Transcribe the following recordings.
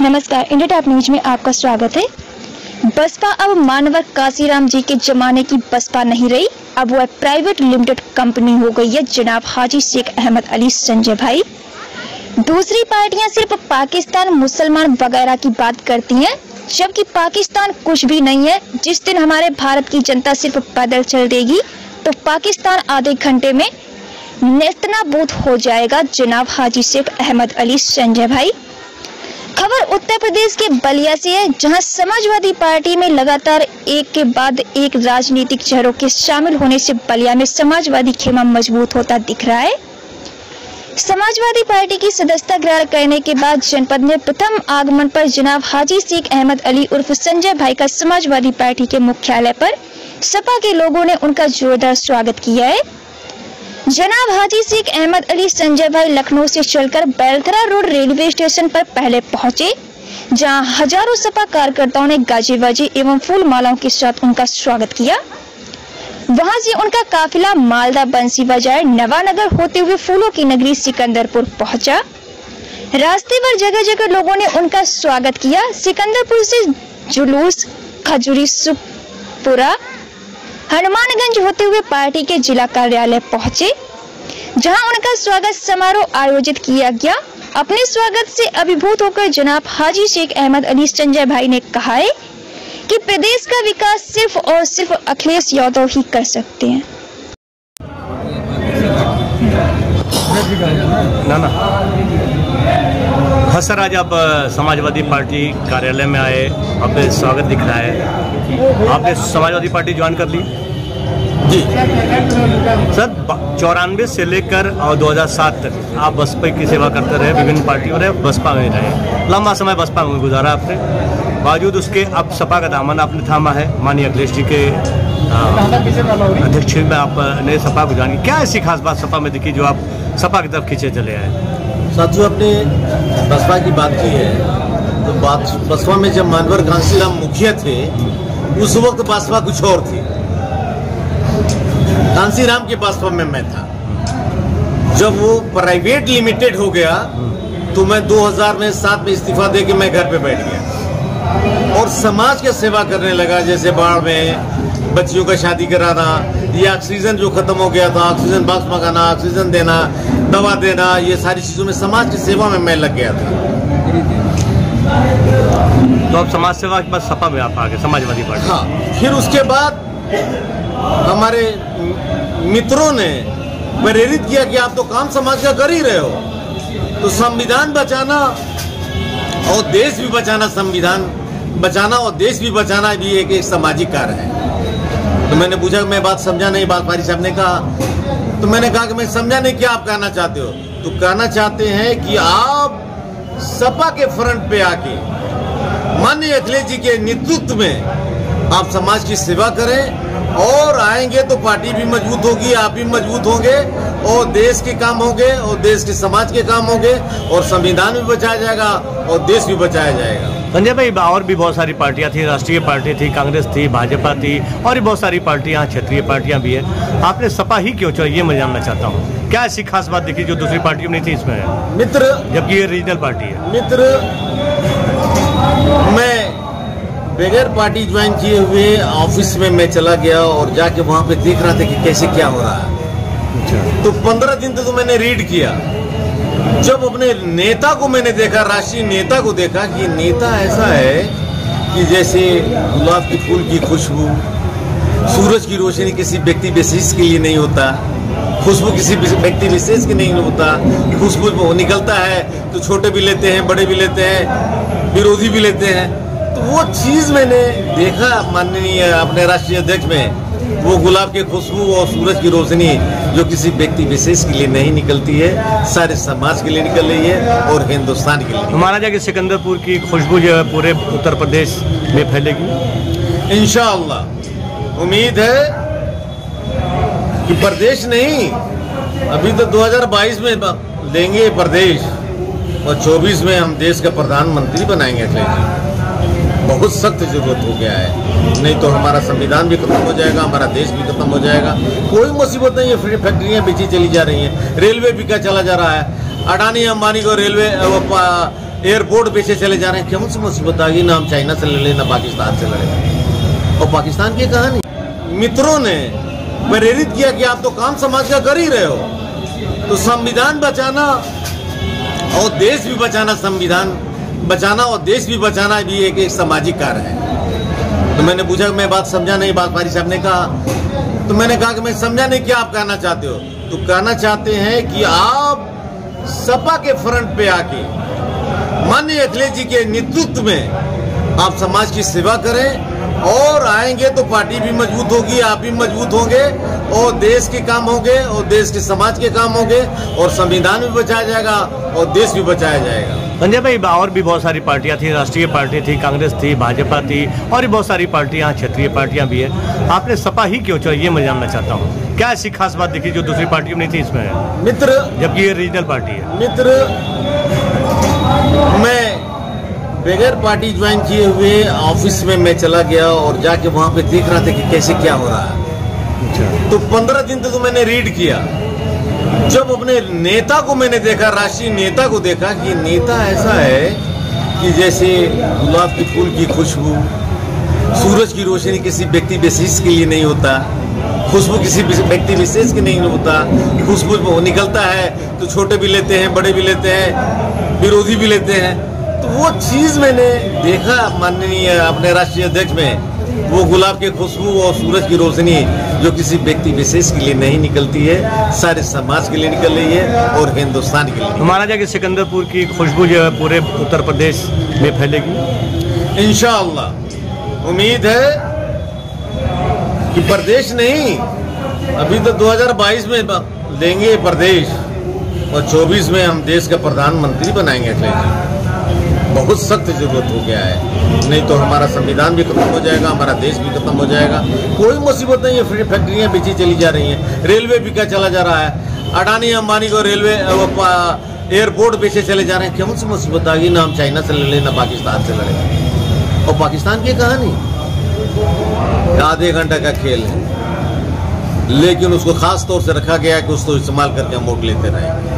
नमस्कार, India top news में आपका स्वागत है। बसपा अब मानवर काशीराम जी के जमाने की बसपा नहीं रही, अब वह प्राइवेट लिमिटेड कंपनी हो गई है। जनाब हाजी शेख अहमद अली संजय भाई। दूसरी पार्टियां सिर्फ पाकिस्तान, मुसलमान वगैरह की बात करती हैं, जबकि पाकिस्तान कुछ भी नहीं है। जिस दिन हमारे भारत की जनता सिर्फ पैदल चल देगी तो पाकिस्तान आधे घंटे में नेस्तनाबूद हो जाएगा। जनाब हाजी शेख अहमद अली संजय भाई। खबर उत्तर प्रदेश के बलिया से है, जहां समाजवादी पार्टी में लगातार एक के बाद एक राजनीतिक चेहरों के शामिल होने से बलिया में समाजवादी खेमा मजबूत होता दिख रहा है। समाजवादी पार्टी की सदस्यता ग्रहण करने के बाद जनपद में प्रथम आगमन पर जनाब हाजी शेख अहमद अली उर्फ संजय भाई का समाजवादी पार्टी के मुख्यालय पर सपा के लोगों ने उनका जोरदार स्वागत किया है। जनाब हाजी शेख अहमद अली संजय भाई लखनऊ से चलकर बैलखरा रोड रेलवे स्टेशन पर पहले पहुंचे, जहां हजारों सपा कार्यकर्ताओं ने गाजे बाजे एवं फूल मालाओं के साथ उनका स्वागत किया। वहां से उनका काफिला मालदा बंसी बाजार नवानगर होते हुए फूलों की नगरी सिकंदरपुर पहुंचा। रास्ते पर जगह जगह लोगों ने उनका स्वागत किया। सिकंदरपुर से जुलूस खजूरी सुपुरा हनुमानगंज होते हुए पार्टी के जिला कार्यालय पहुंचे, जहां उनका स्वागत समारोह आयोजित किया गया। अपने स्वागत से अभिभूत होकर जनाब हाजी शेख अहमद अली संजय भाई ने कहा है कि प्रदेश का विकास सिर्फ और सिर्फ अखिलेश यादव ही कर सकते हैं। हाँ सर, आज आप समाजवादी पार्टी कार्यालय में आए, आपने स्वागत दिख रहा है। आपने समाजवादी पार्टी ज्वाइन कर ली? जी सर, 94 से लेकर और 2007 तक आप बसपा की सेवा करते रहे, विभिन्न पार्टियों रहे, बसपा में रहे, लंबा समय बसपा में गुजारा आपने। बावजूद उसके अब सपा का दामन आपने थामा है। माननीय अखिलेश जी के अध्यक्ष में आपने सपा को जानी, क्या ऐसी खास बात सपा में दिखी जो आप सपा की तरफ खींचे चले आए? साथियों, आपने बसपा की बात की है तो बसपा में जब मानवर कांशीराम मुखिया थे उस वक्त बसपा कुछ और थी। कांशीराम के बसपा में मैं था। जब वो प्राइवेट लिमिटेड हो गया तो मैं 2007 में इस्तीफा दे के मैं घर पे बैठ गया और समाज की सेवा करने लगा। जैसे बाढ़ में बच्चियों का शादी कराना, ये ऑक्सीजन जो खत्म हो गया था, ऑक्सीजन बॉक्स मंगाना, ऑक्सीजन देना, दवा देना, ये सारी चीजों में समाज की सेवा में मैं लग गया था। तो अब समाज सेवा के बाद सपा में आप आ गए, समाजवादी पार्टी। हाँ, फिर उसके बाद हमारे मित्रों ने प्रेरित किया कि आप तो काम समाज का कर ही रहे हो, तो संविधान बचाना और देश भी बचाना, संविधान बचाना और देश भी बचाना भी एक सामाजिक कार्य है। तो मैंने पूछा, मैं बात समझा नहीं। बात फारी साहब ने कहा, तो मैंने कहा कि मैं समझा नहीं, क्या आप कहना चाहते हो? तो कहना चाहते हैं कि आप सपा के फ्रंट पे आके माननीय अखिलेश जी के नेतृत्व में आप समाज की सेवा करें और आएंगे तो पार्टी भी मजबूत होगी, आप भी मजबूत होंगे और देश के काम होंगे और देश के समाज के काम होंगे और संविधान भी बचाया जाएगा और देश भी बचाया जाएगा। संजय भाई, और भी बहुत सारी पार्टियां थी, राष्ट्रीय पार्टी थी, कांग्रेस थी, भाजपा थी और भी बहुत सारी पार्टियां, क्षेत्रीय पार्टियां भी है। आपने सपा ही क्यों चुना, ये मैं जानना चाहता हूँ। क्या ऐसी खास बात दिखी जो दूसरी पार्टियों में नहीं थी इसमें मित्र, जबकि ये रीजनल पार्टी है? मित्र, मैं बगैर पार्टी ज्वाइन किए हुए ऑफिस में मैं चला गया और जाके वहां पे देख रहा था कि कैसे क्या हो रहा है। तो 15 दिन तो मैंने रीड किया। जब अपने नेता को मैंने देखा, राष्ट्रीय नेता को देखा कि नेता ऐसा है कि जैसे गुलाब के फूल की खुशबू, सूरज की रोशनी किसी व्यक्ति विशेष के लिए नहीं होता, खुशबू किसी व्यक्ति विशेष के नहीं होता। खुशबू निकलता है तो छोटे भी लेते हैं, बड़े भी लेते हैं, विरोधी भी लेते हैं। तो वो चीज मैंने देखा माननीय अपने राष्ट्रीय अध्यक्ष में, वो गुलाब की खुशबू और सूरज की रोशनी जो किसी व्यक्ति विशेष के लिए नहीं निकलती है, सारे समाज के लिए निकल रही है और हिंदुस्तान के लिए। माना जाए कि सिकंदरपुर की खुशबू जो है पूरे उत्तर प्रदेश में फैलेगी इंशाअल्लाह। उम्मीद है कि प्रदेश नहीं, अभी तो 2022 में देंगे प्रदेश और 24 में हम देश का प्रधानमंत्री बनाएंगे अखिलेश जी। बहुत सख्त जरूरत हो गया है, नहीं तो हमारा संविधान भी खत्म हो जाएगा, हमारा देश भी खत्म हो जाएगा। कोई मुसीबत नहीं है, फैक्ट्रियां बेची चली जा रही हैं, रेलवे बिका चला जा रहा है। अडानी अंबानी को रेलवे एयरपोर्ट पे से चले जा रहे हैं। क्यों सी मुसीबत आ गई? ना हम चाइना से लड़े ना पाकिस्तान से लड़े। और पाकिस्तान की कहानी मित्रों ने प्रेरित किया कि आप तो काम समाज का कर ही रहे हो, तो संविधान बचाना और देश भी बचाना, संविधान बचाना और देश भी बचाना भी एक सामाजिक कार्य है। तो मैंने पूछा, मैं बात समझा नहीं। बात पारी साहब ने कहा, तो मैंने कहा कि मैं समझा नहीं, क्या आप कहना चाहते हो? तो कहना चाहते हैं कि आप सपा के फ्रंट पे आके माननीय अखिलेश जी के नेतृत्व में आप समाज की सेवा करें, और आएंगे तो पार्टी भी मजबूत होगी, आप भी मजबूत होंगे, और देश के काम होंगे, और देश के समाज के काम होंगे, और संविधान भी बचाया जाएगा और देश भी बचाया जाएगा। संजय भाई, और भी बहुत सारी पार्टियां थी, राष्ट्रीय पार्टी थी, कांग्रेस थी, भाजपा थी, और भी बहुत सारी पार्टियां, क्षेत्रीय पार्टियां भी है। आपने सपा ही क्यों चुना, ये मैं जानना चाहता हूँ। क्या ऐसी खास बात दिखी जो दूसरी पार्टियों में नहीं थी इसमें मित्र, जबकि ये रीजनल पार्टी है? मित्र, मैं बगैर पार्टी ज्वाइन किए हुए ऑफिस में मैं चला गया और जाके वहां पे देख रहा था कि कैसे क्या हो रहा है। तो 15 दिन तो मैंने रीड किया। जब अपने नेता को मैंने देखा, राष्ट्रीय नेता को देखा, कि नेता ऐसा है कि जैसे गुलाब के फूल की खुशबू, सूरज की रोशनी किसी व्यक्ति विशेष के लिए नहीं होता, खुशबू किसी व्यक्ति विशेष के नहीं होता। खुशबू निकलता है तो छोटे भी लेते हैं, बड़े भी लेते हैं, विरोधी भी लेते हैं। तो वो चीज मैंने देखा माननीय अपने राष्ट्रीय अध्यक्ष में, वो गुलाब की खुशबू और सूरज की रोशनी जो किसी व्यक्ति विशेष के लिए नहीं निकलती है, सारे समाज के लिए निकल रही है और हिंदुस्तान के लिए। महाराजा के सिकंदरपुर की खुशबू जो है पूरे उत्तर प्रदेश में फैलेगी इंशाअल्लाह। उम्मीद है कि प्रदेश नहीं, अभी तो 2022 में देंगे प्रदेश, और 24 में हम देश का प्रधानमंत्री बनाएंगे अखिलेश जी। बहुत सख्त जरूरत हो गया है, नहीं तो हमारा संविधान भी खत्म हो जाएगा, हमारा देश भी खत्म हो जाएगा। कोई मुसीबत नहीं है, फैक्ट्रियां बेची चली जा रही हैं, रेलवे बिका चला जा रहा है। अडानी अंबानी को रेलवे एयरपोर्ट बेचे चले जा रहे हैं। क्यों सी मुसीबत आ गई? ना हम चाइना से लड़े ना पाकिस्तान से लड़े। और पाकिस्तान की कहानी आधे घंटे का खेल है, लेकिन उसको खास तौर से रखा गया कि उसको इस्तेमाल करके हम वोट लेते रहे।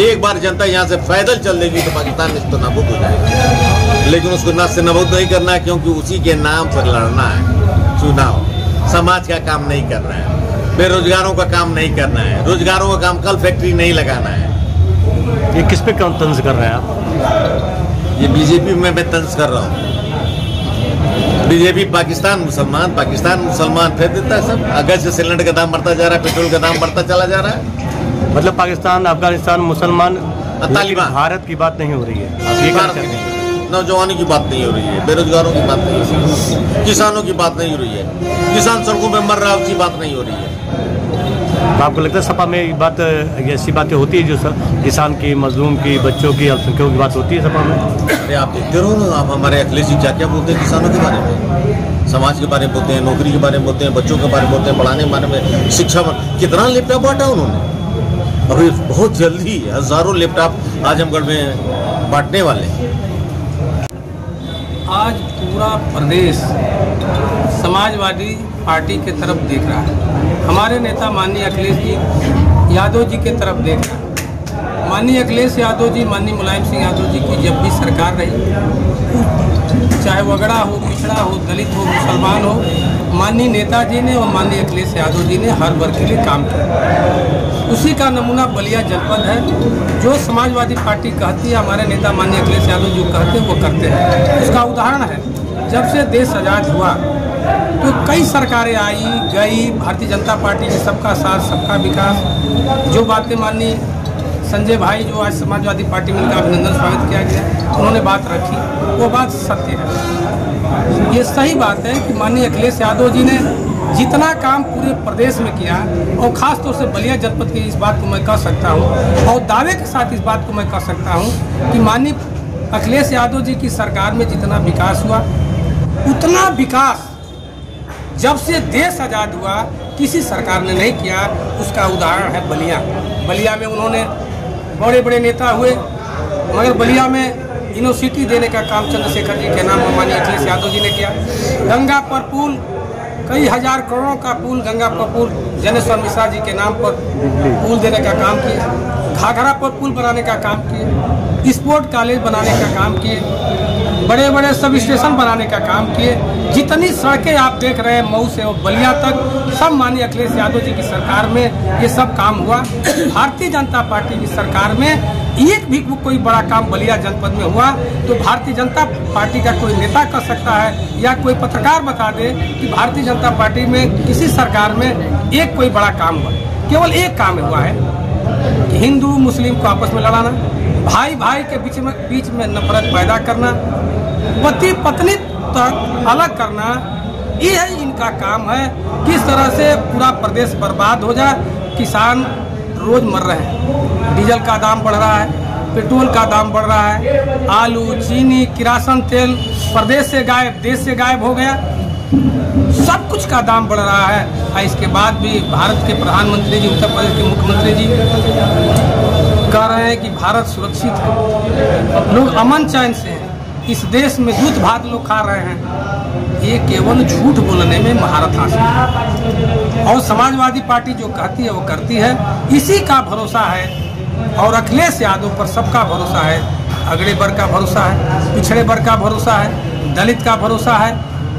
एक बार जनता यहाँ से पैदल चल देगी तो पाकिस्तान में तो नाबूद हो जाएगा, लेकिन उसको ना से नाबूद नहीं करना है, क्योंकि उसी के नाम पर लड़ना है चुनाव। समाज का काम नहीं करना है, बेरोजगारों का काम नहीं करना है, रोजगारों का काम, कल फैक्ट्री नहीं लगाना है। ये किस पे तंज कर रहे हैं आप? ये बीजेपी में मैं तंज कर रहा हूँ। बीजेपी पाकिस्तान मुसलमान फेंक देता है सब। अगस्त से सिलेंडर का दाम बढ़ता जा रहा है, पेट्रोल का दाम बढ़ता चला जा रहा है। मतलब पाकिस्तान, अफगानिस्तान, मुसलमान, तालिबान, भारत की बात नहीं हो रही है। आप ये भारत की नौजवानों की बात नहीं हो रही है, बेरोजगारों की बात नहीं हो रही है, किसानों की बात नहीं हो रही है, किसान सड़कों में मर रहा है उसकी बात नहीं हो रही है। तो आपको लगता है सपा में बात, ऐसी बातें होती है जो किसान की, मजलूम की, बच्चों की, अल्पसंख्यकों की बात होती है सपा में? अरे आप देखते रहो ना, आप हमारे अखिलेश जी क्या क्या बोलते हैं किसानों के बारे में, समाज के बारे में बोलते हैं, नौकरी के बारे में बोलते हैं, बच्चों के बारे में बोलते हैं, पढ़ाने के बारे में, शिक्षा में कितना लैपटॉप बांटा उन्होंने। अभी बहुत जल्दी हजारों लैपटॉप आजमगढ़ में बांटने वाले हैं। आज पूरा प्रदेश समाजवादी पार्टी के तरफ देख रहा है। हमारे नेता माननीय अखिलेश जी यादव जी के तरफ देख रहा है। माननीय अखिलेश यादव जी, माननीय मुलायम सिंह यादव जी की जब भी सरकार रही, चाहे वगड़ा हो, पिछड़ा हो, दलित हो, मुसलमान हो, माननीय नेताजी ने और माननीय अखिलेश यादव जी ने हर वर्ग के लिए काम किया। उसी का नमूना बलिया जनपद है। जो समाजवादी पार्टी कहती है, हमारे नेता माननीय अखिलेश यादव जो कहते हैं वो करते हैं। उसका उदाहरण है, जब से देश आज़ाद हुआ तो कई सरकारें आई गई, भारतीय जनता पार्टी ने सबका साथ सबका विकास, जो बातें माननीय संजय भाई जो आज समाजवादी पार्टी में उनका अभिनंदन स्वागत किया गया, उन्होंने बात रखी, वो बात सत्य है। ये सही बात है कि माननीय अखिलेश यादव जी ने जितना काम पूरे प्रदेश में किया, और ख़ास तौर से बलिया जनपद की इस बात को मैं कह सकता हूँ, और दावे के साथ इस बात को मैं कह सकता हूँ कि माननीय अखिलेश यादव जी की सरकार में जितना विकास हुआ, उतना विकास जब से देश आज़ाद हुआ किसी सरकार ने नहीं किया। उसका उदाहरण है बलिया। बलिया में उन्होंने बड़े बड़े नेता हुए, मगर बलिया में यूनिवर्सिटी देने का काम चंद्रशेखर जी के नाम माननीय अखिलेश यादव जी ने किया। गंगा पर पुल, कई हजार करोड़ों का पुल, गंगा पर पुल ज्ञानेश्वर मिश्रा जी के नाम पर पुल देने का काम किया। घाघरा पर पुल बनाने का काम किए, स्पोर्ट कॉलेज बनाने का काम किए, बड़े बड़े सब स्टेशन बनाने का काम किए। जितनी सड़कें आप देख रहे हैं मऊ से और बलिया तक, सब माननीय अखिलेश यादव जी की सरकार में ये सब काम हुआ। भारतीय जनता पार्टी की सरकार में एक भी कोई बड़ा काम बलिया जनपद में हुआ तो भारतीय जनता पार्टी का कोई नेता कर सकता है या कोई पत्रकार बता दे कि भारतीय जनता पार्टी में किसी सरकार में एक कोई बड़ा काम हुआ। केवल एक काम हुआ है कि हिंदू मुस्लिम को आपस में लड़ाना, भाई भाई के बीच में नफरत पैदा करना, पति पत्नी तक अलग करना, ये है इनका काम है। किस तरह से पूरा प्रदेश बर्बाद हो जाए। किसान रोज मर रहे हैं, डीजल का दाम बढ़ रहा है, पेट्रोल का दाम बढ़ रहा है, आलू चीनी किरासन तेल प्रदेश से गायब, देश से गायब हो गया, सब कुछ का दाम बढ़ रहा है। और इसके बाद भी भारत के प्रधानमंत्री जी, उत्तर प्रदेश के मुख्यमंत्री जी कह रहे हैं कि भारत सुरक्षित है, लोग अमन चैन से हैं, इस देश में दूध भात लोग खा रहे हैं। ये केवल झूठ बोलने में महारत हासिल है और समाजवादी पार्टी जो कहती है वो करती है। इसी का भरोसा है और अखिलेश यादव पर सबका भरोसा है। अगड़े वर्ग का भरोसा है, पिछड़े वर्ग का भरोसा है, दलित का भरोसा है,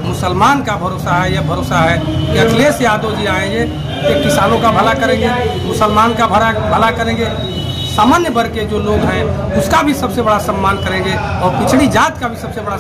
मुसलमान का भरोसा है। यह भरोसा है कि अखिलेश यादव जी आएंगे तो किसानों का भला करेंगे, मुसलमान का भला करेंगे, सामान्य वर्ग के जो लोग हैं उसका भी सबसे बड़ा सम्मान करेंगे और पिछड़ी जात का भी सबसे बड़ा